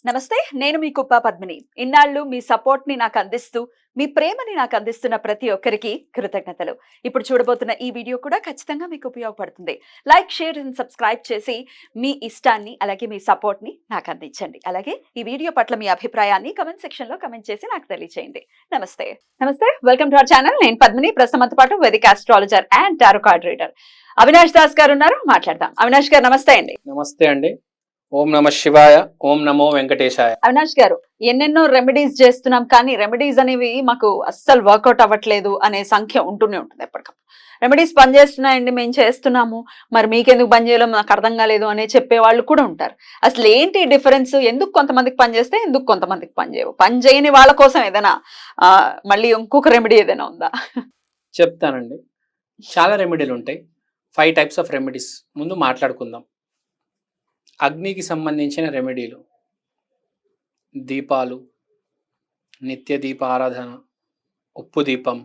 నమస్తే, నేను మీ కుప్ప పద్మిని. ఇన్నాళ్ళు మీ సపోర్ట్‌ని నాకు అందిస్తూ, మీ ప్రేమని నాకు అందిస్తున్న ప్రతి ఒక్కరికి కృతజ్ఞతలు. ఇప్పుడు చూడబోతున్న ఈ వీడియో కూడా ఖచ్చితంగా మీకు ఉపయోగపడుతుంది. లైక్, షేర్ అండ్ సబ్స్క్రైబ్ చేసి మీ ఇష్టాన్ని అలాగే మీ సపోర్ట్‌ని నాకు అందించండి. అలాగే ఈ వీడియో పట్ల మీ అభిప్రాయాన్ని కామెంట్ సెక్షన్‌లో కామెంట్ చేసి నాకు తెలియజేయండి. నమస్తే. నమస్తే. Welcome to our channel. నేను పద్మిని. ప్రస్తుతంతో పాటు వేదిక astrologer and tarot card reader Avinash Das గారు ఉన్నారు. మాట్లాడదాం. అవినాష్ గారు నమస్తే అండి. నమస్తే అండి. ఓం నమ శివాయ, ఓం నమో వెంకటేశాయ. అవినాష్ గారు, ఎన్నెన్నో రెమెడీస్ చేస్తున్నాం కానీ రెమెడీస్ అనేవి మాకు అస్సలు వర్కౌట్ అవ్వట్లేదు అనే సంఖ్య ఉంటూనే ఉంటుంది ఎప్పటికప్పుడు. రెమెడీస్ పనిచేస్తున్నాయండి, మేము చేస్తున్నాము, మరి మీకెందుకు పని చేయలేము నాకు అర్థం కాలేదు అనే చెప్పే వాళ్ళు కూడా ఉంటారు. అసలు ఏంటి డిఫరెన్స్? ఎందుకు కొంతమందికి పని చేస్తే ఎందుకు కొంతమందికి పని చేయవు? పని చేయని వాళ్ళ కోసం ఏదైనా మళ్ళీ ఇంకొక రెమెడీ ఏదైనా ఉందా? చెప్తానండి. చాలా రెమెడీలు ఉంటాయి. 5 టైప్స్ ఆఫ్ రెమెడీస్ ముందు మాట్లాడుకుందాం. అగ్నికి సంబంధించిన రెమెడీలు, దీపాలు, నిత్య దీప ఆరాధన, ఉప్పు దీపం,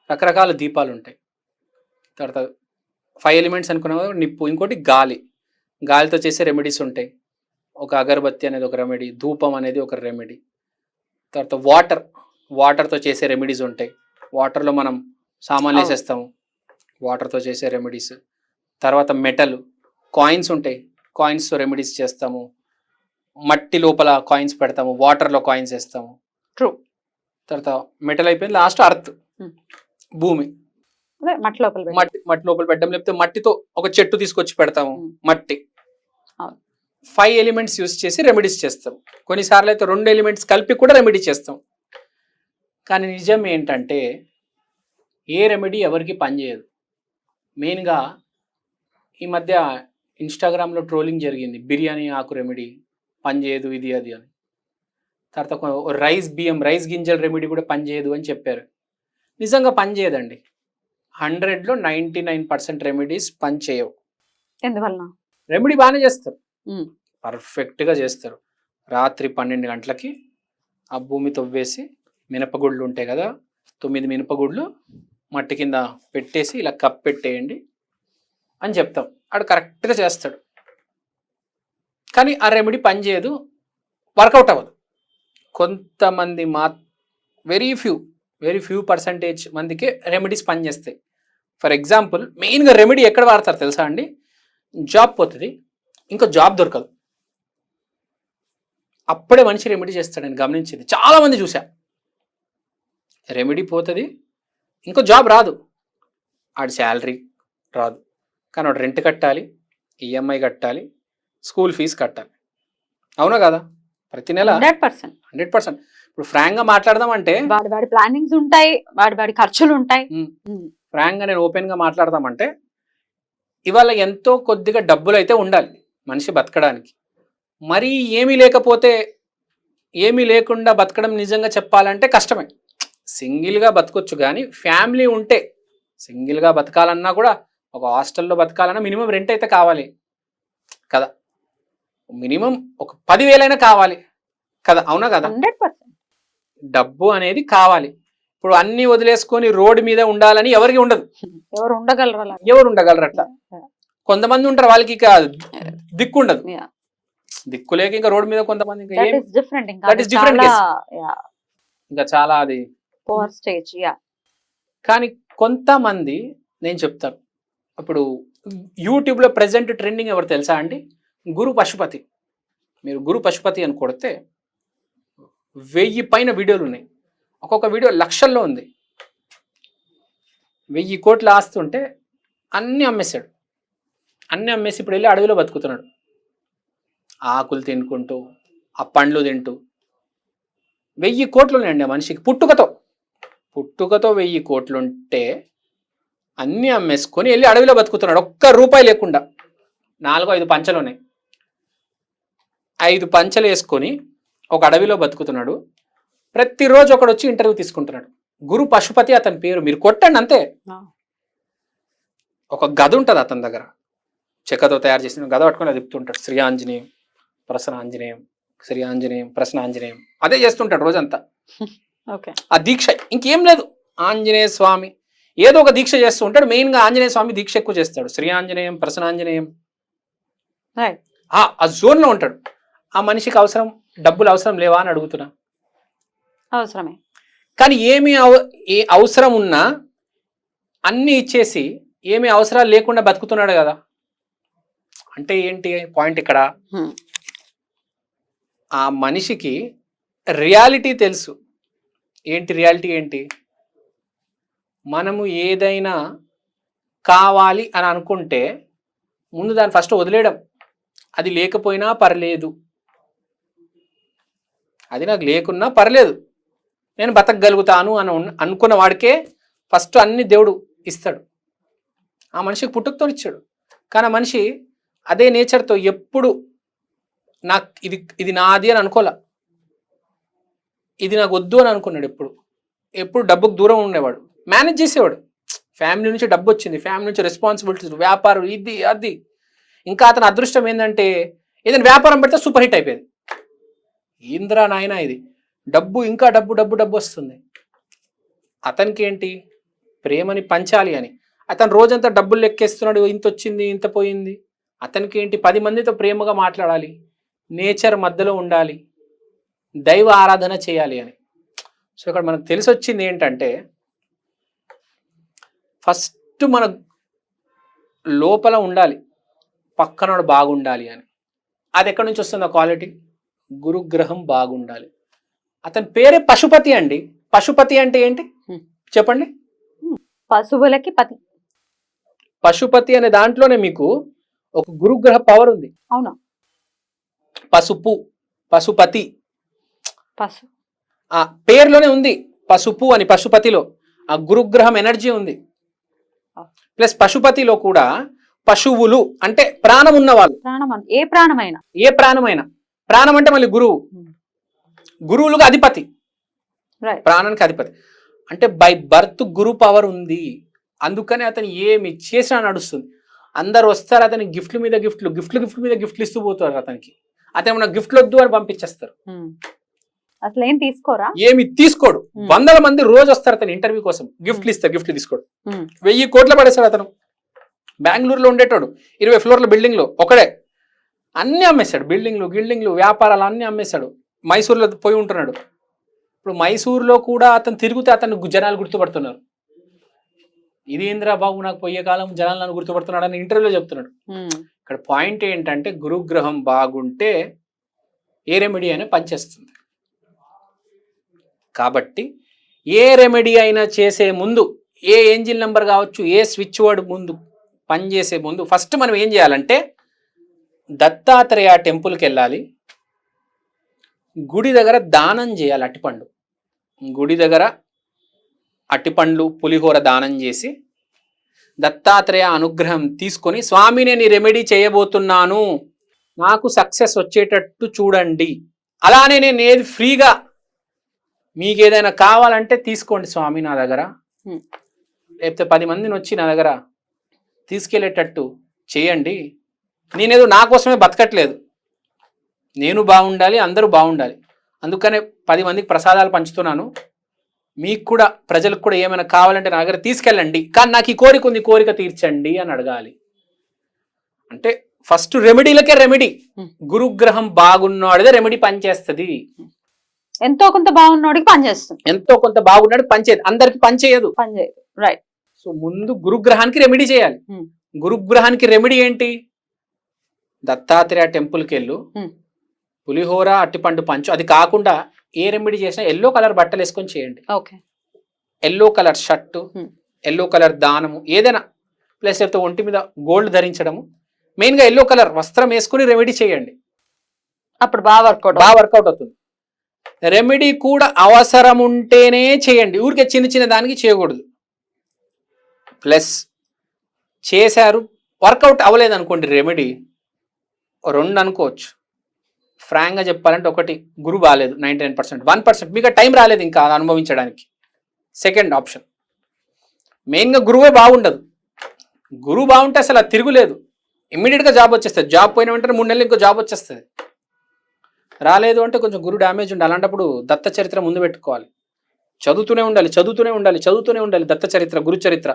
రకరకాల దీపాలు ఉంటాయి. తర్వాత 5 ఎలిమెంట్స్ అనుకున్నాం కదా, నిప్పు, ఇంకోటి గాలి, గాలితో చేసే రెమెడీస్ ఉంటాయి. ఒక అగరబత్తి అనేది ఒక రెమెడీ, ధూపం అనేది ఒక రెమెడీ. తర్వాత వాటర్తో చేసే రెమెడీస్ ఉంటాయి. వాటర్లో మనం సామాన్లు వేసేస్తాము, వాటర్తో చేసే రెమెడీస్. తర్వాత మెటల్, కాయిన్స్ ఉంటాయి, కాయిన్స్తో రెమెడీస్ చేస్తాము. మట్టి లోపల కాయిన్స్ పెడతాము, వాటర్లో కాయిన్స్ వేస్తాము. ట్రూ. తర్వాత మెటల్ అయిపోయింది, లాస్ట్ అర్త్, భూమి. మట్టి లోపల మట్టి లోపల పెట్టడం, లేకపోతే మట్టితో ఒక చెట్టు తీసుకొచ్చి పెడతాము, మట్టి. అవును. 5 ఎలిమెంట్స్ యూస్ చేసి రెమెడీస్ చేస్తాం. కొన్నిసార్లు అయితే 2 ఎలిమెంట్స్ కలిపి కూడా రెమెడీ చేస్తాం. కానీ నిజం ఏంటంటే ఏ రెమెడీ ఎవరికి పనిచేయదు. మెయిన్గా ఈ మధ్య ఇన్స్టాగ్రామ్లో ట్రోలింగ్ జరిగింది, బిర్యానీ ఆకు రెమెడీ పనిచేయదు ఇది అది అని. తర్వాత రైస్ గింజల రెమెడీ కూడా పనిచేయదు అని చెప్పారు. నిజంగా పనిచేయదండి. 100లో 99% రెమెడీస్ పనిచేయవు. ఎందువలన? రెమెడీ బాగానే చేస్తారు, పర్ఫెక్ట్గా చేస్తారు. రాత్రి 12 గంటలకి ఆ భూమి తవ్వేసి మినపగుళ్ళు ఉంటాయి కదా, 9 మినపగుళ్ళు మట్టి కింద పెట్టేసి ఇలా కప్పెట్టేయండి అని చెప్తాం. ఆడు కరెక్ట్గా చేస్తాడు, కానీ ఆ రెమెడీ పనిచేయదు, వర్కౌట్ అవ్వదు. కొంతమంది వెరీ ఫ్యూ పర్సంటేజ్ మందికి రెమెడీస్ పనిచేస్తాయి. ఫర్ ఎగ్జాంపుల్, మెయిన్గా రెమెడీ ఎక్కడ వాడతారు తెలుసా అండి? జాబ్ పోతుంది, ఇంకో జాబ్ దొరకదు, అప్పుడే మనిషి రెమెడీ చేస్తాడని గమనించింది చాలామంది చూసా. రెమెడీ పోతుంది, ఇంకో జాబ్ రాదు, ఆడి శాలరీ రాదు, కానీ వాడు రెంట్ కట్టాలి, ఈఎంఐ కట్టాలి, స్కూల్ ఫీజు కట్టాలి. అవునా కదా? ప్రతి నెల 100%. ఇప్పుడు ఫ్రాంక్గా మాట్లాడదామంటే వాడి ప్లానింగ్స్ ఉంటాయి, వాడి ఖర్చులు ఉంటాయి. ఫ్రాంక్గా నేను ఓపెన్గా మాట్లాడదామంటే ఇవాళ ఎంతో కొద్దిగా డబ్బులు అయితే ఉండాలి మనిషి బతకడానికి. మరీ ఏమీ లేకుండా బతకడం నిజంగా చెప్పాలంటే కష్టమే. సింగిల్గా బతకొచ్చు, కానీ ఫ్యామిలీ ఉంటే సింగిల్గా బతకాలన్నా కూడా, ఒక హాస్టల్లో బతకాలన్నా మినిమం రెంట్ అయితే కావాలి కదా, మినిమం ఒక 10,000 కావాలి కదా. అవునా కదా? 100%. డబ్బు అనేది కావాలి. ఇప్పుడు అన్ని వదిలేసుకొని రోడ్డు మీద ఉండాలని ఎవరికి ఉండదు. ఎవరు ఉండగలరు అట్లా? కొంతమంది ఉంటారు, వాళ్ళకి ఇక దిక్కు ఉండదు. దిక్కు లేక ఇంకా రోడ్డు మీద కొంతమంది ఇంకా చాలా అది స్టేజ్. కానీ కొంతమంది, నేను చెప్తాను, ఇప్పుడు యూట్యూబ్లో ప్రెజెంట్ ట్రెండింగ్ ఎవరు తెలుసా అండి? గురు పశుపతి. మీరు గురు పశుపతి అని కొడితే 1000 పైన వీడియోలు ఉన్నాయి. ఒక్కొక్క వీడియో లక్షల్లో ఉంది. 1000 కోట్ల ఆస్తుంటే అన్నీ అమ్మేశాడు. అన్నీ అమ్మేసి ఇప్పుడు వెళ్ళి అడవిలో బతుకుతున్నాడు, ఆకులు తినుకుంటూ, ఆ పండ్లు తింటూ. 1000 కోట్లు ఉన్నాయండి ఆ మనిషికి. పుట్టుకతో 1000 కోట్లు ఉంటే అన్నీ అమ్మేసుకొని వెళ్ళి అడవిలో బతుకుతున్నాడు, ఒక్క రూపాయి లేకుండా. 4-5 పంచలు ఉన్నాయి, 5 పంచలు వేసుకొని ఒక అడవిలో బతుకుతున్నాడు. ప్రతిరోజు ఒకడు వచ్చి ఇంటర్వ్యూ తీసుకుంటున్నాడు. గురు పశుపతి అతని పేరు, మీరు కొట్టండి అంతే. ఒక గద ఉంటుంది అతని దగ్గర, చెక్కతో తయారు చేసిన గద పట్టుకొని అది తిప్పుతుంటాడు. శ్రీ ఆంజనేయం ప్రసన్న ఆంజనేయం, శ్రీ ఆంజనేయం ప్రసన్న ఆంజనేయం, అదే చేస్తుంటాడు రోజంతా. ఆ దీక్ష ఇంకేం లేదు, ఆంజనేయ స్వామి ఏదో ఒక దీక్ష చేస్తూ ఉంటాడు. మెయిన్గా ఆంజనేయ స్వామి దీక్ష ఎక్కువ చేస్తాడు. శ్రీ ఆంజనేయం ప్రసన్న ఆంజనేయం, ఆ జోన్లో ఉంటాడు. ఆ మనిషికి అవసరం, డబ్బులు అవసరం లేవా అని అడుగుతున్నా. అవసరమే. కానీ ఏ అవసరం ఉన్నా అన్నీ ఇచ్చేసి ఏమి అవసరాలు లేకుండా బతుకుతున్నాడు కదా. అంటే ఏంటి పాయింట్ ఇక్కడ? ఆ మనిషికి రియాలిటీ తెలుసు. ఏంటి రియాలిటీ ఏంటి? మనము ఏదైనా కావాలి అని అనుకుంటే ముందు దాన్ని ఫస్ట్ వదిలేయడం. అది లేకపోయినా పర్లేదు, అది నాకు లేకున్నా పర్లేదు, నేను బతకగలుగుతాను అని అనుకున్న వాడికే ఫస్ట్ అన్ని దేవుడు ఇస్తాడు. ఆ మనిషికి పుట్టుకతో ఇచ్చాడు. కానీ ఆ మనిషి అదే నేచర్తో ఎప్పుడు నాకు ఇది నాది అని అనుకోలే, ఇది నాకు వద్దు అని అనుకున్నాడు. ఎప్పుడు డబ్బుకు దూరం ఉండేవాడు, మేనేజ్ చేసేవాడు. ఫ్యామిలీ నుంచి డబ్బు వచ్చింది, ఫ్యామిలీ నుంచి రెస్పాన్సిబిలిటీస్, వ్యాపారం, ఇది అది. ఇంకా అతని అదృష్టం ఏంటంటే ఏదైనా వ్యాపారం పెడితే సూపర్ హిట్ అయిపోయేది. ఇంద్రా నాయన ఇది డబ్బు, ఇంకా డబ్బు డబ్బు డబ్బు వస్తుంది. అతనికి ఏంటి? ప్రేమని పంచాలి అని. అతను రోజంతా డబ్బులు లెక్కేస్తున్నాడు, ఇంత వచ్చింది ఇంత పోయింది. అతనికి ఏంటి? 10 మందితో ప్రేమగా మాట్లాడాలి, నేచర్ మధ్యలో ఉండాలి, దైవ ఆరాధన చేయాలి అని. సో ఇక్కడ మనకు తెలిసి వచ్చింది ఏంటంటే ఫస్ట్ మన లోపల ఉండాలి, పక్కనోడు బాగుండాలి అని. అది ఎక్కడి నుంచి వస్తుంది ఆ క్వాలిటీ? గురుగ్రహం బాగుండాలి. అతని పేరే పశుపతి అండి. పశుపతి అంటే ఏంటి చెప్పండి? పశువులకి పతి. పశుపతి అనే దాంట్లోనే మీకు ఒక గురుగ్రహ పవర్ ఉంది. అవునా? పసుపు, పశుపతి పశు ఆ పేరులోనే ఉంది. పసుపు అని పశుపతిలో ఆ గురుగ్రహం ఎనర్జీ ఉంది. ప్లస్ పశుపతిలో కూడా పశువులు అంటే ప్రాణం ఉన్నవాళ్ళు. ప్రాణం ఏ ప్రాణమైనా, ఏ ప్రాణమైనా, ప్రాణం అంటే మళ్ళీ గురువు, గురువులుగా అధిపతి, ప్రాణానికి అధిపతి. అంటే బై బర్త్ గురు పవర్ ఉంది. అందుకని అతను ఏమి చేసినా నడుస్తుంది. అందరు వస్తారు అతనికి గిఫ్ట్ల మీద గిఫ్ట్లు, గిఫ్ట్ల మీద గిఫ్ట్లు ఇస్తూ పోతారు. అతనికి అతను మన గిఫ్ట్లు వద్దు అని పంపించేస్తారు. అసలు ఏం తీసుకోరా, ఏమి తీసుకోడు. 100 మంది రోజు వస్తారు అతను ఇంటర్వ్యూ కోసం, గిఫ్ట్లు ఇస్తారు, గిఫ్ట్లు తీసుకోడు. 1000 కోట్లు పడేస్తాడు అతను. బెంగళూరులో ఉండేటాడు, 20 ఫ్లోర్ల బిల్డింగ్ లో ఒకడే, అన్ని అమ్మేశాడు. బిల్డింగ్లు వ్యాపారాలు అన్ని అమ్మేశాడు. మైసూర్లో పోయి ఉంటున్నాడు. ఇప్పుడు మైసూర్లో కూడా అతను తిరిగితే అతను జనాలు గుర్తుపడుతున్నారు. ఇదేంద్రా బాబు, నాకు పోయే కాలం జనాలు నన్ను గుర్తుపడుతున్నాడు అని ఇంటర్వ్యూలో చెప్తున్నాడు. ఇక్కడ పాయింట్ ఏంటంటే గురుగ్రహం బాగుంటే ఏ రెమెడీ అయినా పనిచేస్తుంది. కాబట్టి ఏ రెమెడీ అయినా చేసే ముందు, ఏ ఏంజిల్ నెంబర్ కావచ్చు, ఏ స్విచ్ వర్డ్ ముందు పనిచేసే ముందు ఫస్ట్ మనం ఏం చేయాలంటే దత్తాత్రేయ టెంపుల్కి వెళ్ళాలి. గుడి దగ్గర దానం చేయాలి. అట్టిపండు గుడి దగ్గర అట్టిపండ్లు, పులిహోర దానం చేసి దత్తాత్రేయ అనుగ్రహం తీసుకొని, స్వామి నేను ఈ రెమెడీ చేయబోతున్నాను, నాకు సక్సెస్ వచ్చేటట్టు చూడండి. అలానే నేను ఏది ఫ్రీగా మీకు ఏదైనా కావాలంటే తీసుకోండి స్వామి నా దగ్గర, లేకపోతే 10 మందిని వచ్చి నా దగ్గర తీసుకెళ్లేటట్టు చేయండి. నేనేదో నా కోసమే బతకట్లేదు, నేను బాగుండాలి, అందరూ బాగుండాలి, అందుకనే 10 మందికి ప్రసాదాలు పంచుతున్నాను. మీకు కూడా, ప్రజలకు కూడా ఏమైనా కావాలంటే నా దగ్గర తీసుకెళ్ళండి, కానీ నాకు ఈ కోరిక ఉంది, కోరిక తీర్చండి అని అడగాలి. అంటే ఫస్ట్ రెమెడీలకే రెమెడీ. గురుగ్రహం బాగున్నాడుదే రెమెడీ పనిచేస్తుంది. ఎంతో కొంత బాగున్నోడికి పనిచేస్తుంది, ఎంతో కొంత బాగున్నాడు పనిచేయదు, అందరికి పనిచేయదు. రైట్. సో ముందు గురుగ్రహానికి రెమెడీ చేయాలి. గురుగ్రహానికి రెమెడీ ఏంటి? దత్తాత్రేయ టెంపుల్కి వెళ్ళు, పులిహోర అట్టిపండు పంచు. అది కాకుండా ఏ రెమెడీ చేసినా ఎల్లో కలర్ బట్టలు వేసుకొని చేయండి. Yellow colour shirt, yellow colour దానము, ఏదైనా ప్లస్ లేకపోతే ఒంటి మీద గోల్డ్ ధరించడము, మెయిన్గా ఎల్లో కలర్ వస్త్రం వేసుకుని రెమెడీ చేయండి. అప్పుడు బాగా వర్కౌట్ అవుతుంది. రెమెడీ కూడా అవసరం ఉంటేనే చేయండి, ఊరికే చిన్న దానికి చేయకూడదు. ప్లస్ చేశారు, వర్కౌట్ అవ్వలేదు అనుకోండి, రెమెడీ 2 అనుకోవచ్చు. ఫ్రాంక్గా చెప్పాలంటే, ఒకటి గురువు బాగాలేదు 99%, 1% మీకు టైం రాలేదు ఇంకా అనుభవించడానికి. సెకండ్ ఆప్షన్ మెయిన్గా గురువే బాగుండదు. గురువు బాగుంటే అసలు అది తిరుగులేదు, ఇమ్మీడియట్గా జాబ్ వచ్చేస్తుంది. జాబ్ పోయిన వెంటనే 3 నెలలు ఇంకో జాబ్ వచ్చేస్తుంది. రాలేదు అంటే కొంచెం గురు డ్యామేజ్ ఉండాలి. అలాంటప్పుడు దత్త చరిత్ర ముందు పెట్టుకోవాలి, చదువుతూనే ఉండాలి దత్త చరిత్ర, గురు చరిత్ర.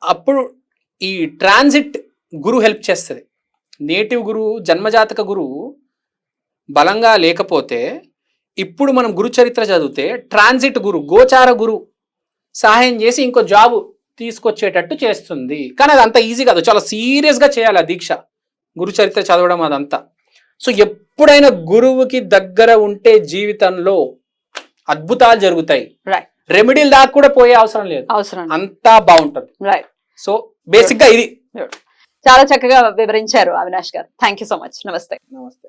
అప్పుడు ఈ ట్రాన్సిట్ గురు హెల్ప్ చేస్తుంది. నేటివ్ గురువు, జన్మజాతక గురువు బలంగా లేకపోతే ఇప్పుడు మనం గురు చరిత్ర చదివితే ట్రాన్సిట్ గురు, గోచార గురు సహాయం చేసి ఇంకో జాబు తీసుకొచ్చేటట్టు చేస్తుంది. కానీ అది అంత ఈజీ కాదు, చాలా సీరియస్గా చేయాలి ఆ దీక్ష, గురు చరిత్ర చదవడం అదంతా. సో ఎప్పుడైనా గురువుకి దగ్గర ఉంటే జీవితంలో అద్భుతాలు జరుగుతాయి. రైట్. రెమెడీలు దాకా కూడా పోయే అవసరం లేదు, అవసరం. అంతా బాగుంటుంది. రైట్. సో బేసిక్ గా ఇది. చాలా చక్కగా వివరించారు అవినాష్ గారు. Thank you so much. నమస్తే. నమస్తే.